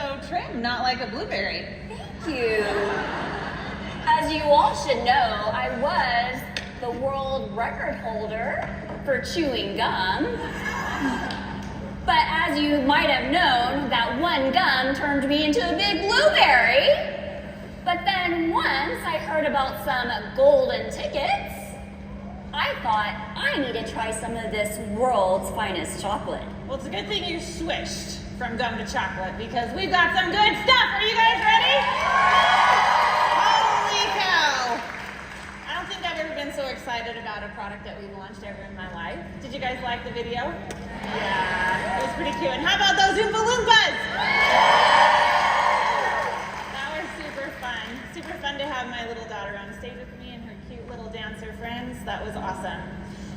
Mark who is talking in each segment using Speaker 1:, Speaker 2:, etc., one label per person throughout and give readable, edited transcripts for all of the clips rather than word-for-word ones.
Speaker 1: so trim, not like a blueberry.
Speaker 2: Thank you. As you all should know, I was the world record holder for chewing gum. But as you might have known, that one gum turned me into a big blueberry. But then once I heard about some golden tickets, I thought I need to try some of this world's finest chocolate.
Speaker 1: Well, it's a good thing you switched from gum to chocolate because we've got some good stuff. Are you guys ready? Holy cow. I don't think I've ever been so excited about a product that we launched ever in my life. Did you guys like the video? Yeah, it was pretty cute. And how about those Oompa Loompas? That was super fun. Super fun to have my little daughter on stage with me and her cute little dancer friends. That was awesome.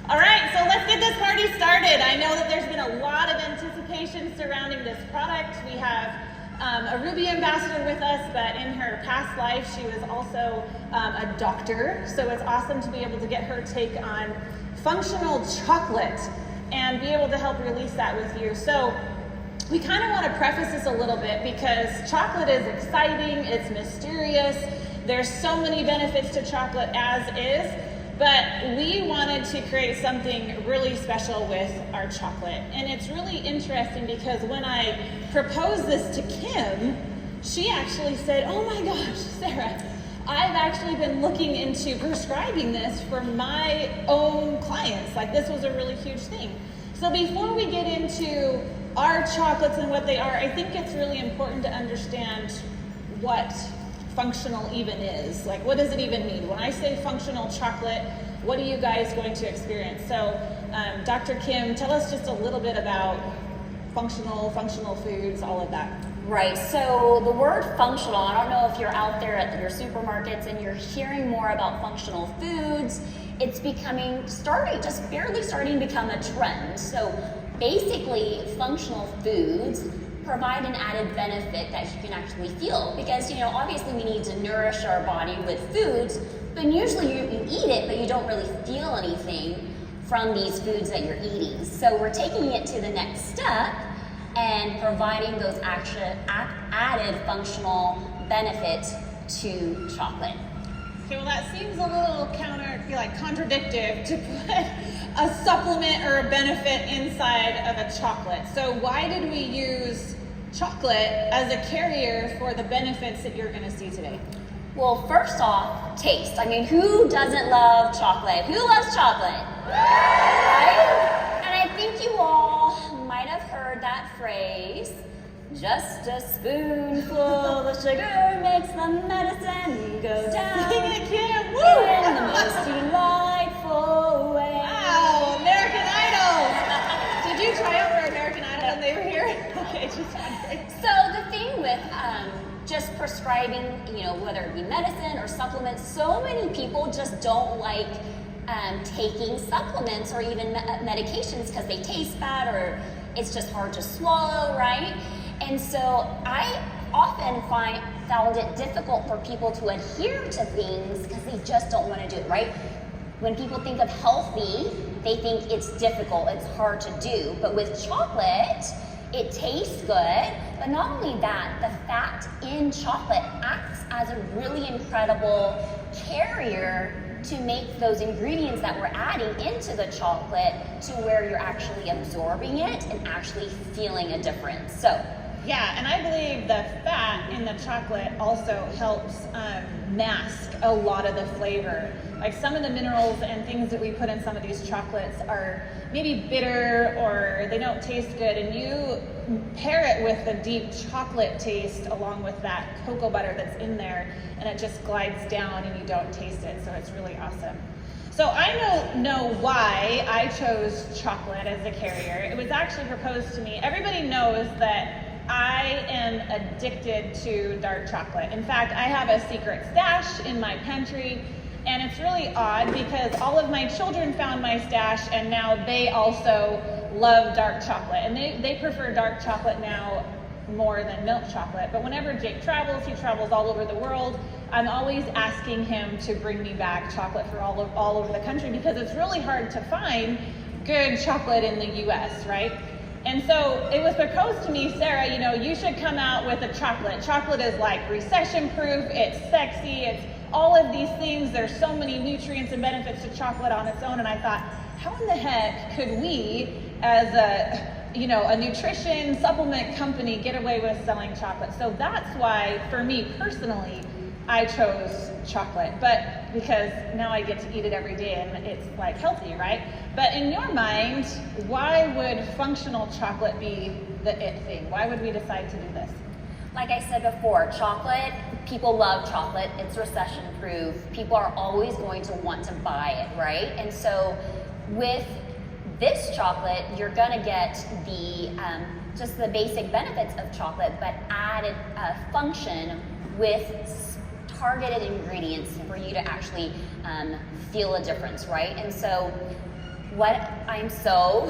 Speaker 1: All right, so let's get this party started. I know that there's been a lot of anticipation surrounding this product. We have a Ruby ambassador with us, but in her past life, she was also a doctor. So it's awesome to be able to get her take on functional chocolate and be able to help release that with you. So we kind of want to preface this a little bit because chocolate is exciting, it's mysterious, there's so many benefits to chocolate as is, but we wanted to create something really special with our chocolate. And it's really interesting because when I proposed this to Kim, she actually said, oh my gosh, Sarah, I've actually been looking into prescribing this for my own clients. Like, this was a really huge thing. So before we get into our chocolates and what they are, I think it's really important to understand what functional even is. Like, what does it even mean? When I say functional chocolate, what are you guys going to experience? So Dr. Kim, tell us just a little bit about functional foods, all of that.
Speaker 2: Right, so the word functional, I don't know if you're out there at your supermarkets and you're hearing more about functional foods. It's just barely starting to become a trend. So basically, functional foods provide an added benefit that you can actually feel because, obviously we need to nourish our body with foods, but usually you eat it, but you don't really feel anything from these foods that you're eating. So we're taking it to the next step and providing those added functional benefits to chocolate.
Speaker 1: Okay, well that seems a little contradictive to put a supplement or a benefit inside of a chocolate. So why did we use chocolate as a carrier for the benefits that you're going to see today?
Speaker 2: Well, first off, taste. I mean, who doesn't love chocolate? Who loves chocolate? Right? And I think you all might have heard that phrase, just a spoonful of sugar makes the medicine go down.
Speaker 1: Sing it, Kim! Woo!
Speaker 2: In the most delightful way.
Speaker 1: Wow, American Idol! Did you try out for American Idol when they were here? Okay, just wondering.
Speaker 2: So the thing with just prescribing, whether it be medicine or supplements, so many people just don't like taking supplements or even medications because they taste bad or it's just hard to swallow, right? And so I often found it difficult for people to adhere to things because they just don't want to do it, right? When people think of healthy, they think it's difficult, it's hard to do. But with chocolate, it tastes good, but not only that, the fat in chocolate acts as a really incredible carrier to make those ingredients that we're adding into the chocolate to where you're actually absorbing it and actually feeling a difference. So,
Speaker 1: yeah, and I believe the fat in the chocolate also helps mask a lot of the flavor. Like some of the minerals and things that we put in some of these chocolates are maybe bitter or they don't taste good, and you pair it with the deep chocolate taste along with that cocoa butter that's in there, and it just glides down and you don't taste it, so it's really awesome. So I know why I chose chocolate as a carrier. It was actually proposed to me. Everybody knows that I am addicted to dark chocolate. In fact, I have a secret stash in my pantry, and it's really odd because all of my children found my stash and now they also love dark chocolate. And they prefer dark chocolate now more than milk chocolate. But whenever Jake travels, he travels all over the world. I'm always asking him to bring me back chocolate for all over the country because it's really hard to find good chocolate in the US, right? And so it was proposed to me, Sarah, you know, you should come out with a chocolate. Chocolate is like recession proof, it's sexy, it's all of these things. There's so many nutrients and benefits to chocolate on its own. And I thought, how in the heck could we, as a nutrition supplement company, get away with selling chocolate? So that's why, for me personally, I chose chocolate, but because now I get to eat it every day and it's like healthy, right? But in your mind, why would functional chocolate be the it thing? Why would we decide to do this?
Speaker 2: Like I said before, chocolate, people love chocolate. It's recession proof. People are always going to want to buy it, right? And so with this chocolate, you're gonna get the just the basic benefits of chocolate, but added function with targeted ingredients for you to actually feel a difference, right? And so what I'm so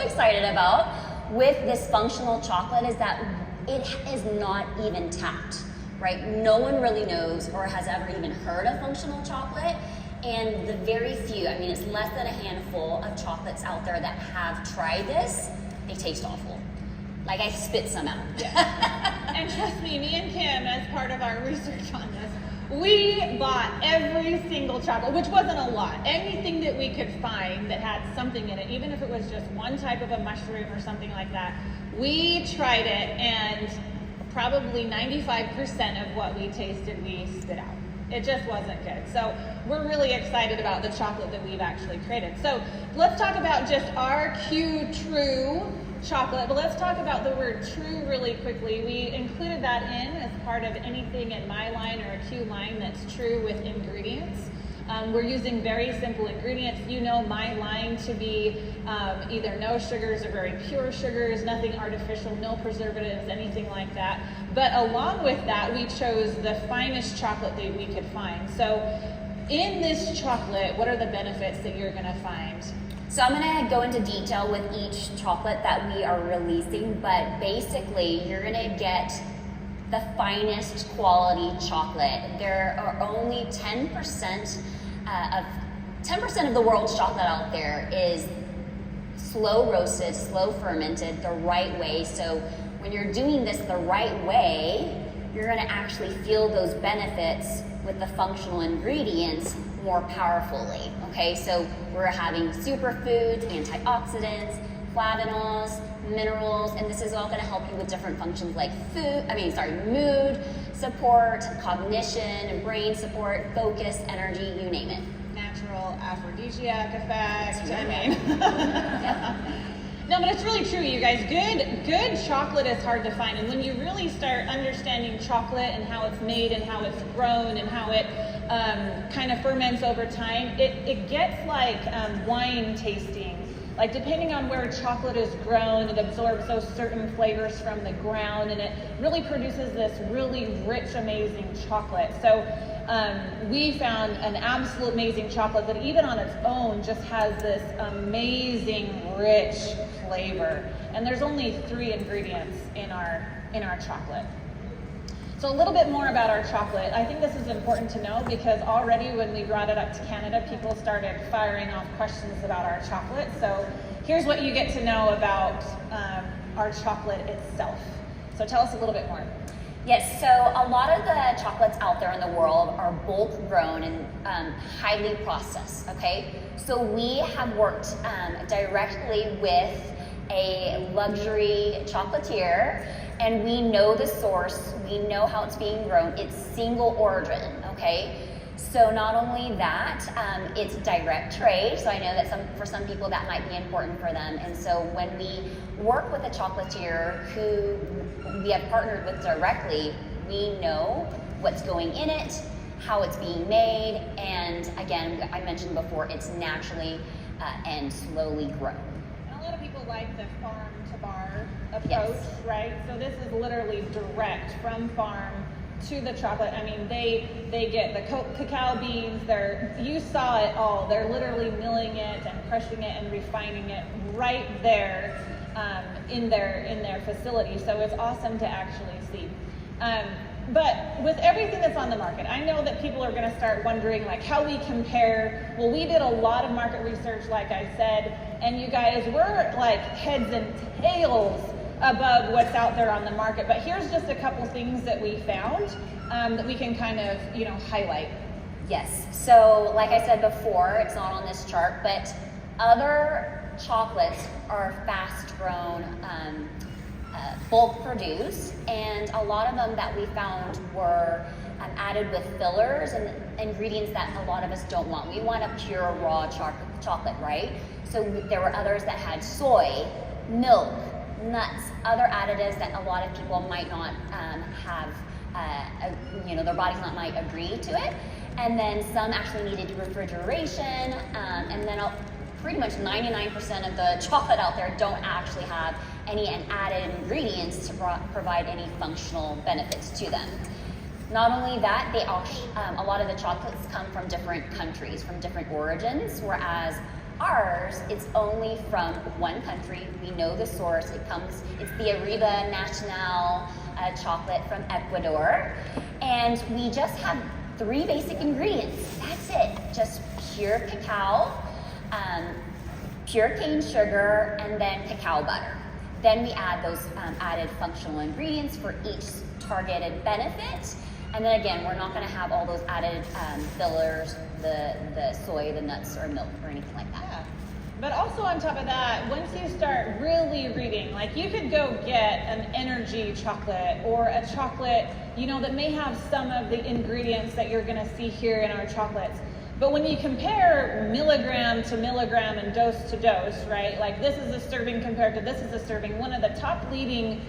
Speaker 2: excited about with this functional chocolate is that it is not even tapped, right? No one really knows or has ever even heard of functional chocolate. And the very few, I mean, it's less than a handful of chocolates out there that have tried this, they taste awful. Like I spit some out.
Speaker 1: And trust me and Kim, as part of our research on this, we bought every single chocolate, which wasn't a lot. Anything that we could find that had something in it, even if it was just one type of a mushroom or something like that, we tried it, and probably 95% of what we tasted, we spit out. It just wasn't good. So we're really excited about the chocolate that we've actually created. So let's talk about just our Q True chocolate, but let's talk about the word true really quickly. We included that in as part of anything in my line or a Q line that's true with ingredients. We're using very simple ingredients. You know my line to be either no sugars or very pure sugars, nothing artificial, no preservatives, anything like that. But along with that, we chose the finest chocolate that we could find. So in this chocolate, what are the benefits that you're gonna find?
Speaker 2: So I'm gonna go into detail with each chocolate that we are releasing, but basically you're gonna get the finest quality chocolate. There are only 10% of the world's chocolate out there is slow roasted, slow fermented, the right way. So when you're doing this the right way, you're gonna actually feel those benefits with the functional ingredients more powerfully, okay? So we're having superfoods, antioxidants, flavonols, minerals, and this is all gonna help you with different functions like mood support, cognition, brain support, focus, energy, you name it.
Speaker 1: Natural aphrodisiac effect, No, but it's really true, you guys. Good chocolate is hard to find, and when you really start understanding chocolate and how it's made and how it's grown and how it kind of ferments over time, it gets like wine tasting. Like depending on where chocolate is grown, it absorbs those certain flavors from the ground, and it really produces this really rich, amazing chocolate. So we found an absolute amazing chocolate that even on its own just has this amazing, rich flavor. And there's only 3 ingredients in our chocolate. So a little bit more about our chocolate. I think this is important to know because already when we brought it up to Canada, people started firing off questions about our chocolate. So here's what you get to know about our chocolate itself. So tell us a little bit more.
Speaker 2: Yes, so a lot of the chocolates out there in the world are bulk grown and highly processed, okay? So we have worked directly with a luxury chocolatier, and we know the source, we know how it's being grown, it's single origin, okay? So not only that, it's direct trade, so I know that for some people that might be important for them, and so when we work with a chocolatier who we have partnered with directly, we know what's going in it, how it's being made, and again, I mentioned before, it's naturally and slowly grown.
Speaker 1: And a lot of people like the farm to bar approach,
Speaker 2: Yes.
Speaker 1: right? So this is literally direct from farm to the chocolate. I mean, they get the cacao beans, you saw it all. They're literally milling it and crushing it and refining it right there in their facility. So it's awesome to actually see. But with everything that's on the market, I know that people are going to start wondering like how we compare. Well, we did a lot of market research, like I said, and you guys, we're like heads and tails above what's out there on the market. But here's just a couple things that we found that we can kind of, highlight.
Speaker 2: Yes. So, like I said before, it's not on this chart, but other chocolates are fast-grown, bulk produced, and a lot of them that we found were added with fillers and ingredients that a lot of us don't want. We want a pure raw chocolate, right? So there were others that had soy, milk, nuts, other additives that a lot of people might not have, their bodies might agree to it. And then some actually needed refrigeration, and then pretty much 99% of the chocolate out there don't actually have any added ingredients to provide any functional benefits to them. Not only that, a lot of the chocolates come from different countries, from different origins, whereas ours, it's only from one country. We know the source. It's the Arriba Nacional chocolate from Ecuador. And we just have 3 basic ingredients. That's it. Just pure cacao, pure cane sugar, and then cacao butter. Then we add those added functional ingredients for each targeted benefit. And then again, we're not going to have all those added fillers, the soy, the nuts, or milk, or anything like that.
Speaker 1: Yeah. But also on top of that, once you start really reading, like you could go get an energy chocolate or a chocolate, that may have some of the ingredients that you're going to see here in our chocolates. But when you compare milligram to milligram and dose to dose, right? Like this is a serving compared to this is a serving. One of the top leading,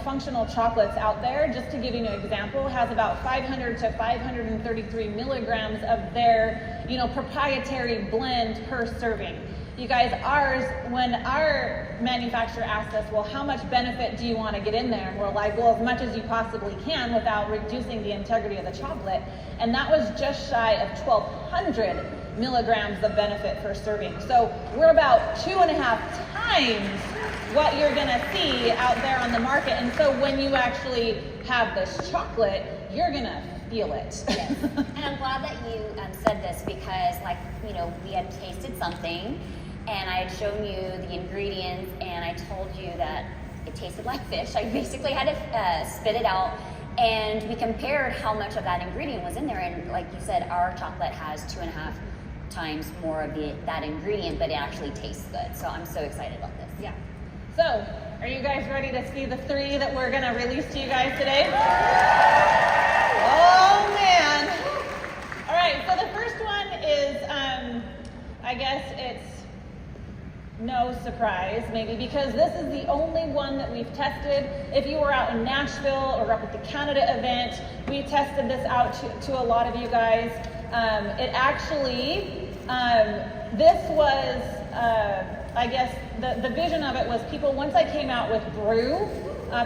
Speaker 1: functional chocolates out there, just to give you an example, has about 500 to 533 milligrams of their, proprietary blend per serving. You guys, ours, when our manufacturer asked us, well, how much benefit do you want to get in there? And we're like, well, as much as you possibly can without reducing the integrity of the chocolate. And that was just shy of 1,200 milligrams of benefit per serving. So we're about 2.5 times what you're going to see out there on the market. And so when you actually have this chocolate, you're going to feel it.
Speaker 2: Yes. And I'm glad that you said this because, we had tasted something and I had shown you the ingredients and I told you that it tasted like fish. I basically had to spit it out, and we compared how much of that ingredient was in there, and like you said, our chocolate has 2.5 times more of that ingredient, but it actually tastes good. So I'm so excited about this.
Speaker 1: Yeah. So, are you guys ready to see the 3 that we're going to release to you guys today? Oh man. All right, so the first one is, I guess it's no surprise, maybe, because this is the only one that we've tested. If you were out in Nashville or up at the Canada event, we tested this out to a lot of you guys. It actually, this was, I guess, the vision of it was people, once I came out with brew,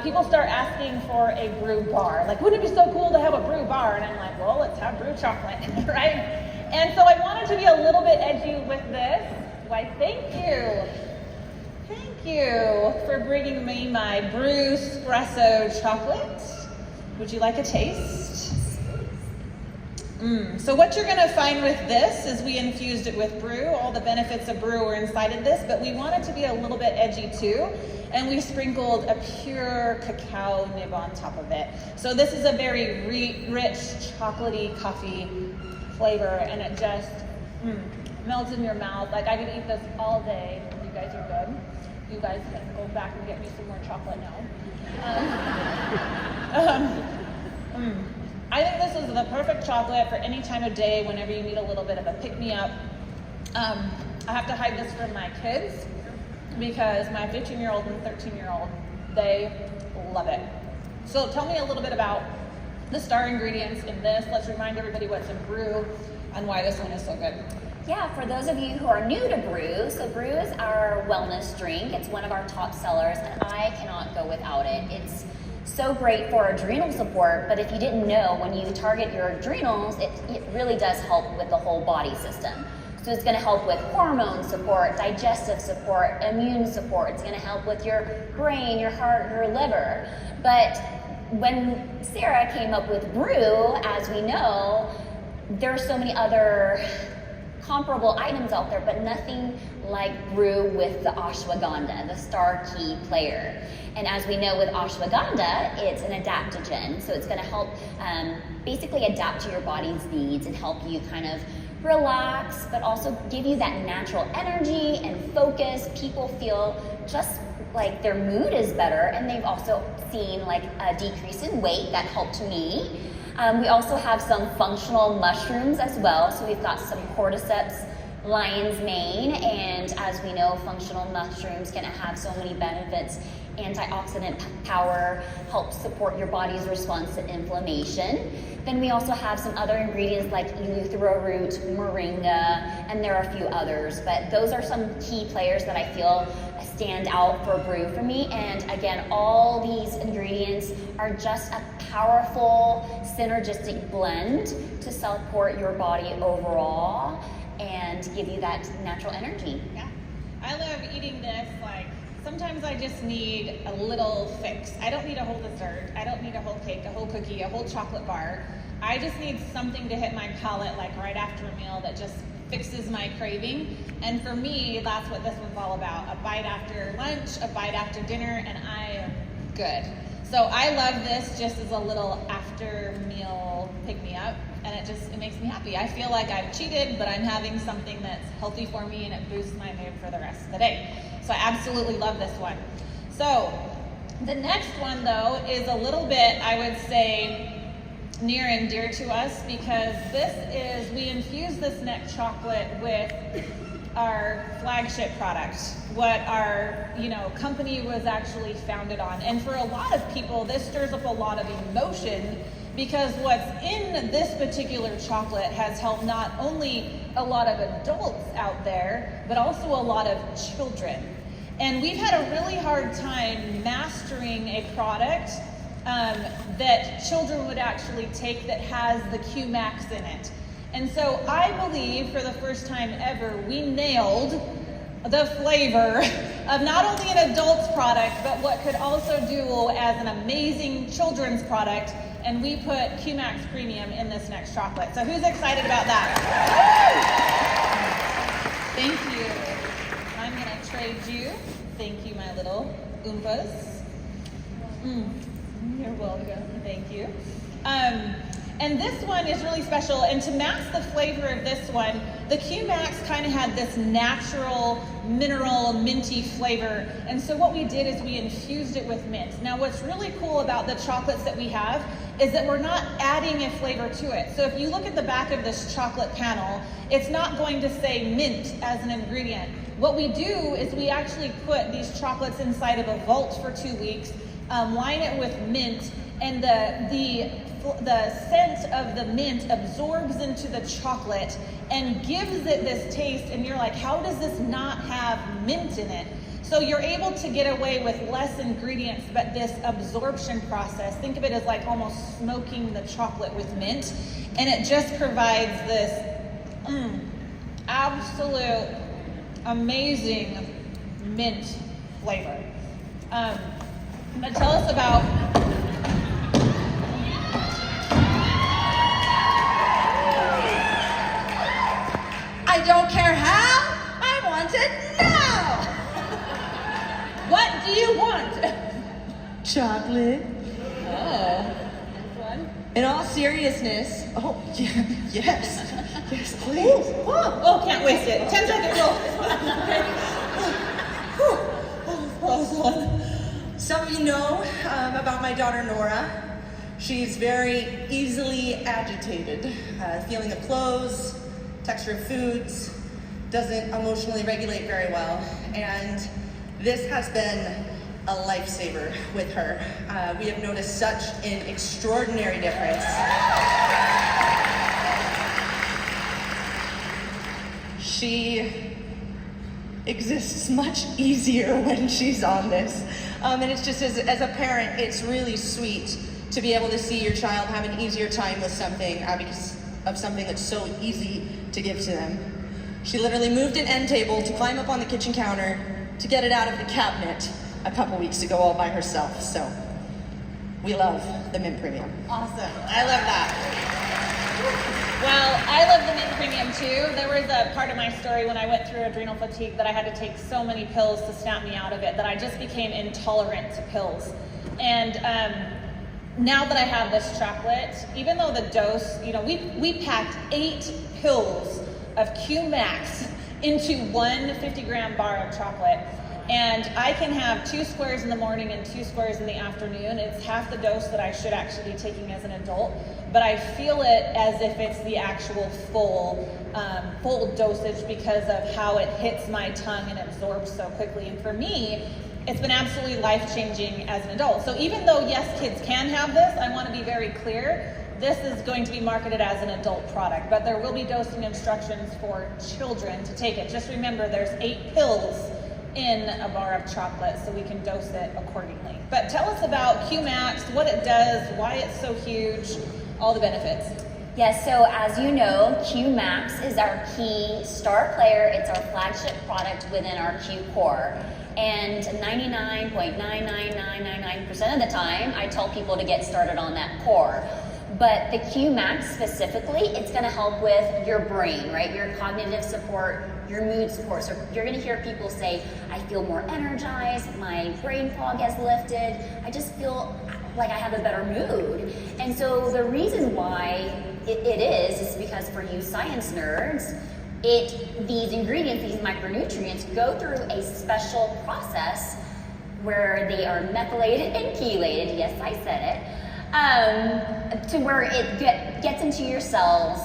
Speaker 1: people start asking for a brew bar. Like, wouldn't it be so cool to have a brew bar? And I'm like, well, let's have brew chocolate, right? And so I wanted to be a little bit edgy with this. Why, thank you. Thank you for bringing me my brew espresso chocolate. Would you like a taste? So what you're gonna find with this is we infused it with brew. All the benefits of brew were inside of this, but we want it to be a little bit edgy too. And we sprinkled a pure cacao nib on top of it. So this is a very rich, chocolatey coffee flavor, and it just melts in your mouth. Like, I could eat this all day. You guys are good. You guys can go back and get me some more chocolate now. I think this is the perfect chocolate for any time of day whenever you need a little bit of a pick-me-up. I have to hide this from my kids because my 15-year-old and 13-year-old, they love it. So tell me a little bit about the star ingredients in this. Let's remind everybody what's in brew and why this one is so good.
Speaker 2: Yeah, for those of you who are new to brew, so brew is our wellness drink. It's one of our top sellers, and I cannot go without it. It's so great for adrenal support, but if you didn't know, when you target your adrenals, it really does help with the whole body system. So it's going to help with hormone support, digestive support, immune support. It's going to help with your brain, your heart, your liver. But when Sarah came up with brew, as we know, there are so many other comparable items out there, but nothing like brew with the ashwagandha, the star key player. And as we know with ashwagandha, it's an adaptogen, so it's going to help basically adapt to your body's needs and help you kind of relax, but also give you that natural energy and focus. People feel just like their mood is better, and they've also seen like a decrease in weight. That helped me. We also have some functional mushrooms as well. So we've got some cordyceps, lion's mane, and as we know, functional mushrooms can have so many benefits. Antioxidant power, helps support your body's response to inflammation. Then we also have some other ingredients like eleuthero root, moringa, and there are a few others. But those are some key players that I feel stand out for brew for me. And again, all these ingredients are just a powerful synergistic blend to support your body overall and give you that natural energy.
Speaker 1: Yeah, I love eating this. Like, sometimes I just need a little fix. I don't need a whole dessert. I don't need a whole cake, a whole cookie, a whole chocolate bar. I just need something to hit my palate like right after a meal that just fixes my craving. And for me, that's what this one's all about. A bite after lunch, a bite after dinner, and I am good. So I love this just as a little after meal pick-me-up, and it makes me happy. I feel like I've cheated, but I'm having something that's healthy for me, and it boosts my mood for the rest of the day. So I absolutely love this one. So the next one, though, is a little bit, I would say, near and dear to us, because we infuse this next chocolate with our flagship product, what our company was actually founded on. And for a lot of people, this stirs up a lot of emotion, because what's in this particular chocolate has helped not only a lot of adults out there, but also a lot of children. And we've had a really hard time mastering a product that children would actually take that has the Q-Max in it. And so I believe for the first time ever, we nailed the flavor of not only an adult's product, but what could also do as an amazing children's product. And we put Q-Max Premium in this next chocolate. So who's excited about that? Thank you. I'm gonna trade you. Thank you, my little Oompas. You're welcome. Thank you. And this one is really special, and to mask the flavor of this one, the Q-Max kind of had this natural, mineral, minty flavor, and so what we did is we infused it with mint. Now what's really cool about the chocolates that we have is that we're not adding a flavor to it. So if you look at the back of this chocolate panel, it's not going to say mint as an ingredient. What we do is we actually put these chocolates inside of a vault for 2 weeks, line it with mint, and the scent of the mint absorbs into the chocolate and gives it this taste, and you're like, how does this not have mint in it? So you're able to get away with less ingredients, but this absorption process, think of it as like almost smoking the chocolate with mint, and it just provides this absolute amazing mint flavor. But tell us about
Speaker 3: I don't care how, I want it now!
Speaker 1: what do you want?
Speaker 3: Chocolate.
Speaker 1: Oh, this one.
Speaker 3: In all seriousness, yes, please.
Speaker 1: Oh, can't waste it. 10-second rule. Close one.
Speaker 3: Some of you know about my daughter Nora. She's very easily agitated, feeling of clothes, texture of foods, doesn't emotionally regulate very well, and this has been a lifesaver with her. We have noticed such an extraordinary difference. She exists much easier when she's on this. And it's just, as a parent, it's really sweet to be able to see your child have an easier time with something because of something that's so easy to give to them. She literally moved an end table to climb up on the kitchen counter to get it out of the cabinet a couple weeks ago all by herself. So we love the Mint Premium.
Speaker 1: Awesome. I love that. Well, I love the mint premium too. There was a part of my story when I went through adrenal fatigue that I had to take so many pills to snap me out of it that I just became intolerant to pills. And now that I have this chocolate, even though the dose, we packed 8 pills of Q-Max into one 50-gram bar of chocolate. And I can have 2 squares in the morning and 2 squares in the afternoon. It's half the dose that I should actually be taking as an adult, but I feel it as if it's the actual full dosage because of how it hits my tongue and absorbs so quickly. And for me, it's been absolutely life-changing as an adult. So even though, yes, kids can have this, I want to be very clear, this is going to be marketed as an adult product, but there will be dosing instructions for children to take it. Just remember, there's 8 pills in a bar of chocolate, so we can dose it accordingly. But tell us about Q-Max, what it does, why it's so huge, all the benefits.
Speaker 2: Yes, so as you know, Q-Max is our key star player. It's our flagship product within our Q Core. And 99.99999% of the time, I tell people to get started on that core. But the Q-Max specifically, it's gonna help with your brain, right? Your cognitive support, your mood support. So you're gonna hear people say, I feel more energized, my brain fog has lifted, I just feel like I have a better mood. And so the reason why it is because for you science nerds, these ingredients, these micronutrients go through a special process where they are methylated and chelated, yes, I said it, to where it gets into your cells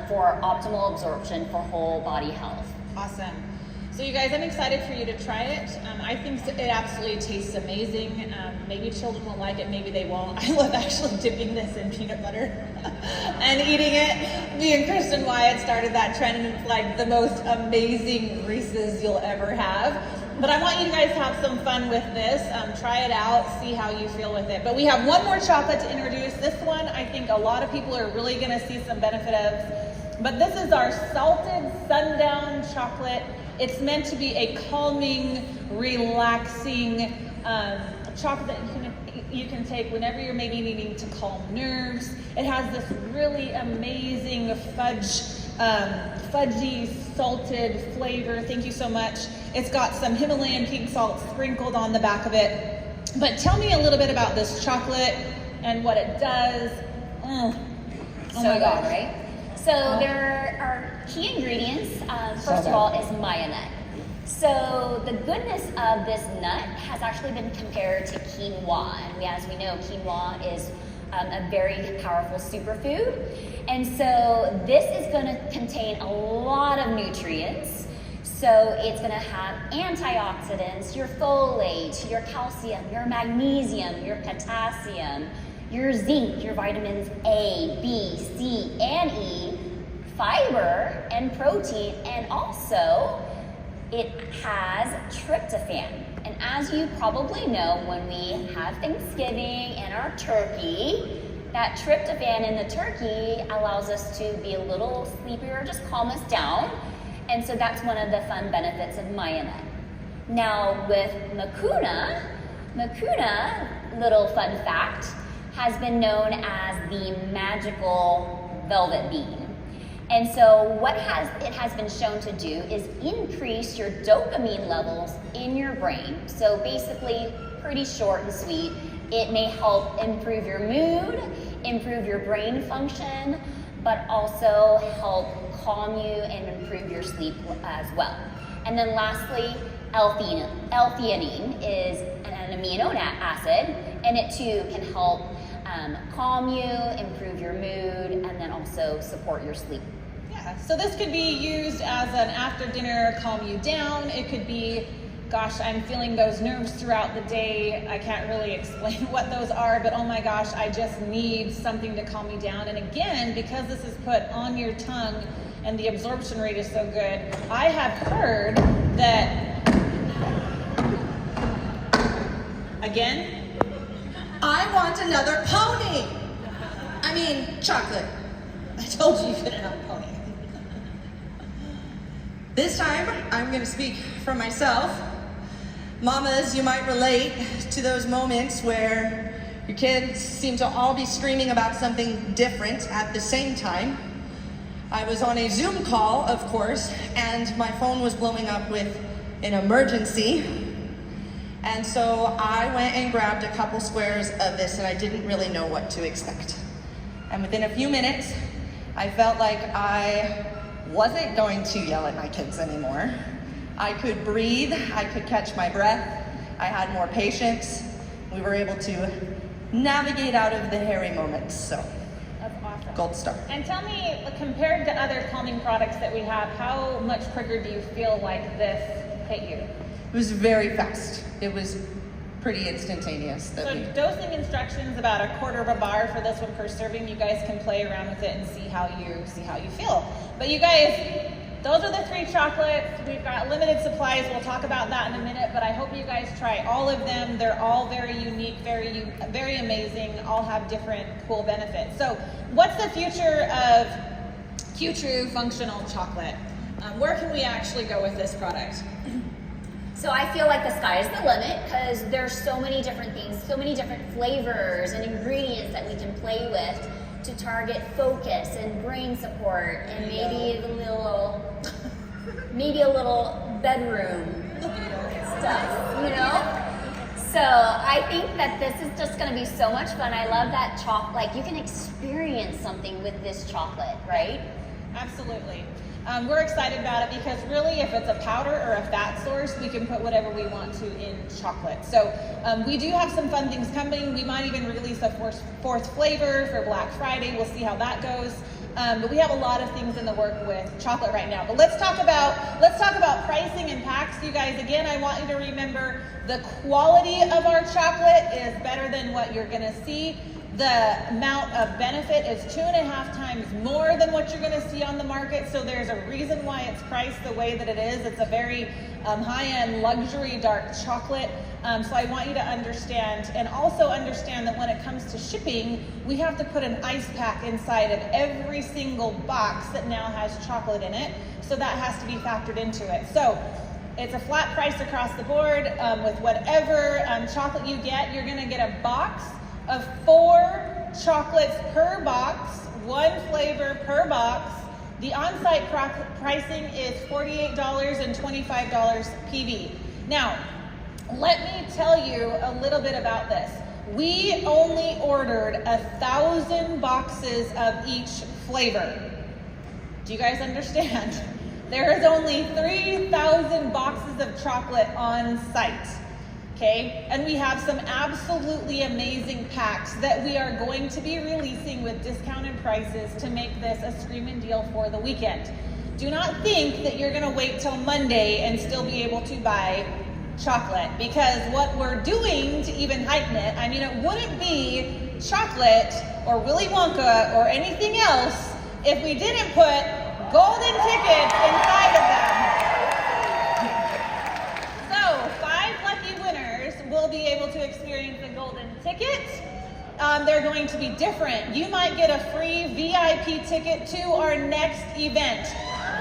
Speaker 2: for optimal absorption for whole body health.
Speaker 1: Awesome. So you guys, I'm excited for you to try it. I think it absolutely tastes amazing. Maybe children will like it, maybe they won't. I love actually dipping this in peanut butter and eating it. Me and Kristen Wyatt started that trend, and it's like the most amazing Reese's you'll ever have. But I want you guys to have some fun with this. Try it out, see how you feel with it. But we have one more chocolate to introduce. This one, I think a lot of people are really gonna see some benefit of. But this is our salted sundown chocolate. It's meant to be a calming, relaxing chocolate that you can take whenever you're maybe needing to calm nerves. It has this really amazing fudgy, salted flavor. Thank you so much. It's got some Himalayan pink salt sprinkled on the back of it. But tell me a little bit about this chocolate and what it does. Oh
Speaker 2: So good, right? So there are key ingredients. First of all is maya nut. So the goodness of this nut has actually been compared to quinoa. And as we know, quinoa is a very powerful superfood. And so this is going to contain a lot of nutrients. So it's going to have antioxidants, your folate, your calcium, your magnesium, your potassium, your zinc, your vitamins A, B, C, and E, fiber and protein, and also it has tryptophan. And as you probably know, when we have Thanksgiving and our turkey, that tryptophan in the turkey allows us to be a little sleepier, just calm us down. And so that's one of the fun benefits of maya nut. Now with Mucuna, little fun fact, has been known as the magical velvet bean. And so what it has been shown to do is increase your dopamine levels in your brain. So basically, pretty short and sweet. It may help improve your mood, improve your brain function, but also help calm you and improve your sleep as well. And then lastly, L-theanine is an amino acid, and it too can help calm you, improve your mood, and then also support your sleep.
Speaker 1: Yeah, so this could be used as an after dinner, calm you down. It could be, gosh, I'm feeling those nerves throughout the day. I can't really explain what those are, but oh my gosh, I just need something to calm me down. And again, because this is put on your tongue and the absorption rate is so good, I have heard that, again,
Speaker 3: I want another pony. I mean, chocolate. I told you you couldn't have a pony. This time, I'm going to speak for myself. Mamas, you might relate to those moments where your kids seem to all be screaming about something different at the same time. I was on a Zoom call, of course, and my phone was blowing up with an emergency. And so I went and grabbed a couple squares of this, and I didn't really know what to expect. And within a few minutes, I felt like I wasn't going to yell at my kids anymore. I could breathe, I could catch my breath, I had more patience. We were able to navigate out of the hairy moments, so.
Speaker 1: That's awesome.
Speaker 3: Gold star.
Speaker 1: And tell me, compared to other calming products that we have, how much quicker do you feel like this hit you?
Speaker 3: It was very fast. It was pretty instantaneous.
Speaker 1: So dosing instructions about 1/4 of a bar for this one per serving. You guys can play around with it and see how you feel. But you guys, those are the 3 chocolates. We've got limited supplies. We'll talk about that in a minute, but I hope you guys try all of them. They're all very unique, very amazing, all have different cool benefits. So what's the future of Q-True functional chocolate? Where can we actually go with this product?
Speaker 2: So I feel like the sky is the limit because there's so many different things, so many different flavors and ingredients that we can play with to target focus and brain support and maybe a little bedroom stuff, you know? So I think that this is just gonna be so much fun. I love that like you can experience something with this chocolate, right?
Speaker 1: Absolutely. We're excited about it because really if it's a powder or a fat source, we can put whatever we want to in chocolate. So we do have some fun things coming. We might even release a fourth flavor for Black Friday. We'll see how that goes. But we have a lot of things in the work with chocolate right now. But let's talk about pricing and packs. You guys, again, I want you to remember the quality of our chocolate is better than what you're gonna see. The amount of benefit is 2.5 times more than what you're going to see on the market. So there's a reason why it's priced the way that it is. It's a very high-end luxury dark chocolate. So I want you to understand, and also understand that when it comes to shipping, we have to put an ice pack inside of every single box that now has chocolate in it. So that has to be factored into it. So it's a flat price across the board. With whatever chocolate you get, you're going to get a box of 4 chocolates per box, 1 flavor per box. The on-site pricing is $48 and $25 PV. Now, let me tell you a little bit about this. We only ordered 1,000 boxes of each flavor. Do you guys understand? There is only 3,000 boxes of chocolate on site. Okay, and we have some absolutely amazing packs that we are going to be releasing with discounted prices to make this a screaming deal for the weekend. Do not think that you're gonna wait till Monday and still be able to buy chocolate, because what we're doing to even heighten it, I mean, it wouldn't be chocolate or Willy Wonka or anything else if we didn't put golden tickets inside of them. Will be able to experience the golden ticket. They're going to be different. You might get a free VIP ticket to our next event.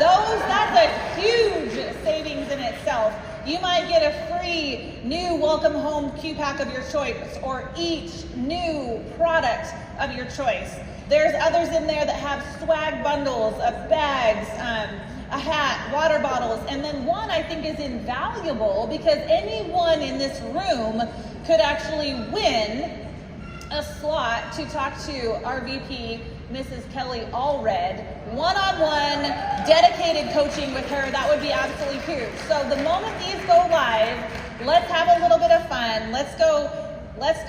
Speaker 1: That's a huge savings in itself. You might get a free new welcome home Q-Pack of your choice, or each new product of your choice. There's others in there that have swag bundles of bags, a hat, water bottles, and then one I think is invaluable because anyone in this room could actually win a slot to talk to our VP, Mrs. Kelly Allred, one-on-one dedicated coaching with her. That would be absolutely huge. So the moment these go live, let's have a little bit of fun. Let's go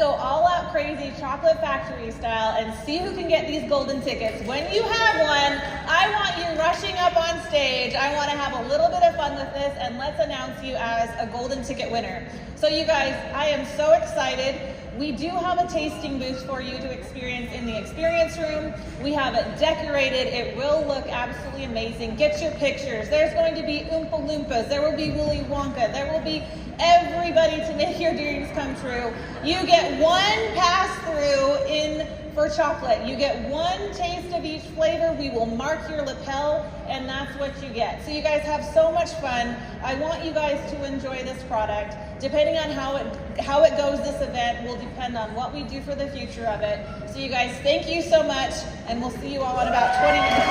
Speaker 1: all out crazy chocolate factory style and see who can get these golden tickets. When you have one, I want you rushing up on stage. I want to have a little bit of fun with this, and let's announce you as a golden ticket winner. So you guys, I am so excited. We do have a tasting booth for you to experience in the experience room. We have it decorated. It will look absolutely amazing. Get your pictures. There's going to be Oompa Loompas. There will be Willy Wonka. There will be everybody to make your dreams come true. You get one pass through in for chocolate. You get one taste of each flavor. We will mark your lapel, and that's what you get. So you guys have so much fun. I want you guys to enjoy this product. Depending on how it goes, this event will depend on what we do for the future of it. So you guys, thank you so much, and we'll see you all in about 20 minutes.